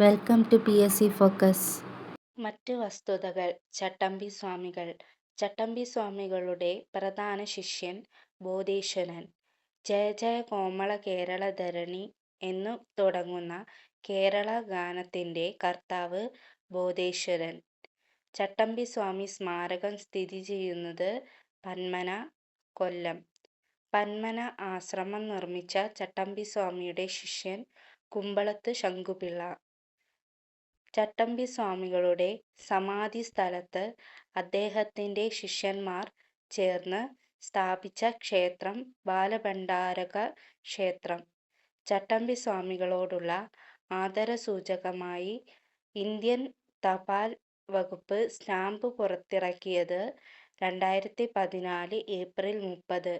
Welcome to PSC focus. മറ്റ് വസ്തുതകൾ. ചട്ടമ്പി സ്വാമികളുടെ പ്രധാന ശിഷ്യൻ ബോധീശ്വരൻ. ജയ ജയ കോമള കേരളധരണി എന്നു തുടങ്ങുന്ന കേരള ഗാനത്തിന്റെ കർത്താവ് ബോധേശ്വരൻ. ചട്ടമ്പി സ്വാമി സ്മാരകം സ്ഥിതി ചെയ്യുന്നത് പന്മന, കൊല്ലം. പന്മന ആശ്രമം നിർമ്മിച്ച ചട്ടമ്പി സ്വാമിയുടെ ശിഷ്യൻ കുമ്പളത്ത് ശങ്കുപിള്ള. ചട്ടമ്പി സ്വാമികളുടെ സമാധി സ്ഥലത്ത് അദ്ദേഹത്തിന്റെ ശിഷ്യന്മാർ ചേർന്ന് സ്ഥാപിച്ച ക്ഷേത്രം ബാലഭണ്ഡാരക ക്ഷേത്രം. ചട്ടമ്പി സ്വാമികളോടുള്ള ആദരസൂചകമായി ഇന്ത്യൻ തപാൽ വകുപ്പ് സ്റ്റാമ്പ് പുറത്തിറക്കിയത് 2014 ഏപ്രിൽ 30.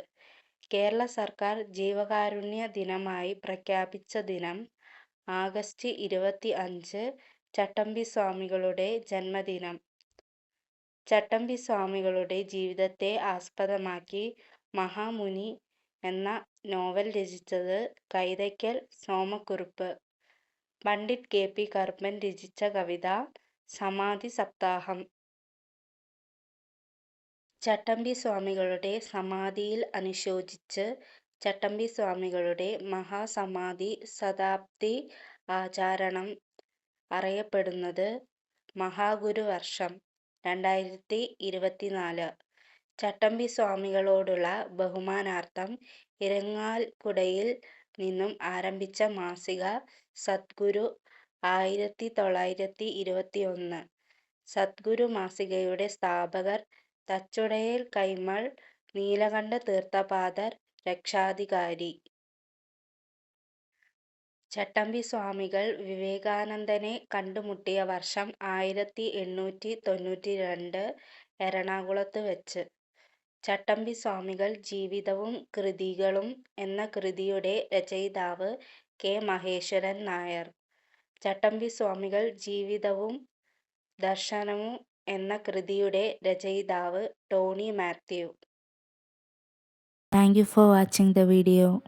കേരള സർക്കാർ ജീവകാരുണ്യ ദിനമായി പ്രഖ്യാപിച്ച ദിനം ആഗസ്റ്റ് 25 ചട്ടമ്പി സ്വാമികളുടെ ജന്മദിനം. ചട്ടമ്പി സ്വാമികളുടെ ജീവിതത്തെ ആസ്പദമാക്കി മഹാമുനി എന്ന നോവൽ രചിച്ചത് കൈതയ്ക്കൽ സോമക്കുറുപ്പ്. പണ്ഡിറ്റ് KP കറുപ്പൻ രചിച്ച കവിത സമാധി സപ്താഹം. ചട്ടമ്പി സ്വാമികളുടെ സമാധിയിൽ അനുശോചിച്ച് ചട്ടമ്പി സ്വാമികളുടെ മഹാസമാധി ശതാബ്ദി ആചരണം അറിയപ്പെടുന്നത് മഹാഗുരുവർഷം 2024. ചട്ടമ്പി സ്വാമികളോടുള്ള ബഹുമാനാർത്ഥം ഇരിങ്ങാലക്കുടയിൽ നിന്നും ആരംഭിച്ച മാസിക സദ്ഗുരു 1921. സദ്ഗുരു മാസികയുടെ സ്ഥാപകർ തച്ചുടയിൽ കൈമൾ നീലകണ്ഠ തീർത്ഥപാദർ രക്ഷാധികാരി. ചട്ടമ്പി സ്വാമികൾ വിവേകാനന്ദനെ കണ്ടുമുട്ടിയ വർഷം 1892 എറണാകുളത്ത് വച്ച്. ചട്ടമ്പി സ്വാമികൾ ജീവിതവും കൃതികളും എന്ന കൃതിയുടെ രചയിതാവ് K. മഹേശ്വരൻ നായർ. ചട്ടമ്പി സ്വാമികൾ ജീവിതവും ദർശനവും എന്ന കൃതിയുടെ രചയിതാവ് Tony Mathew. Thank you for watching the video.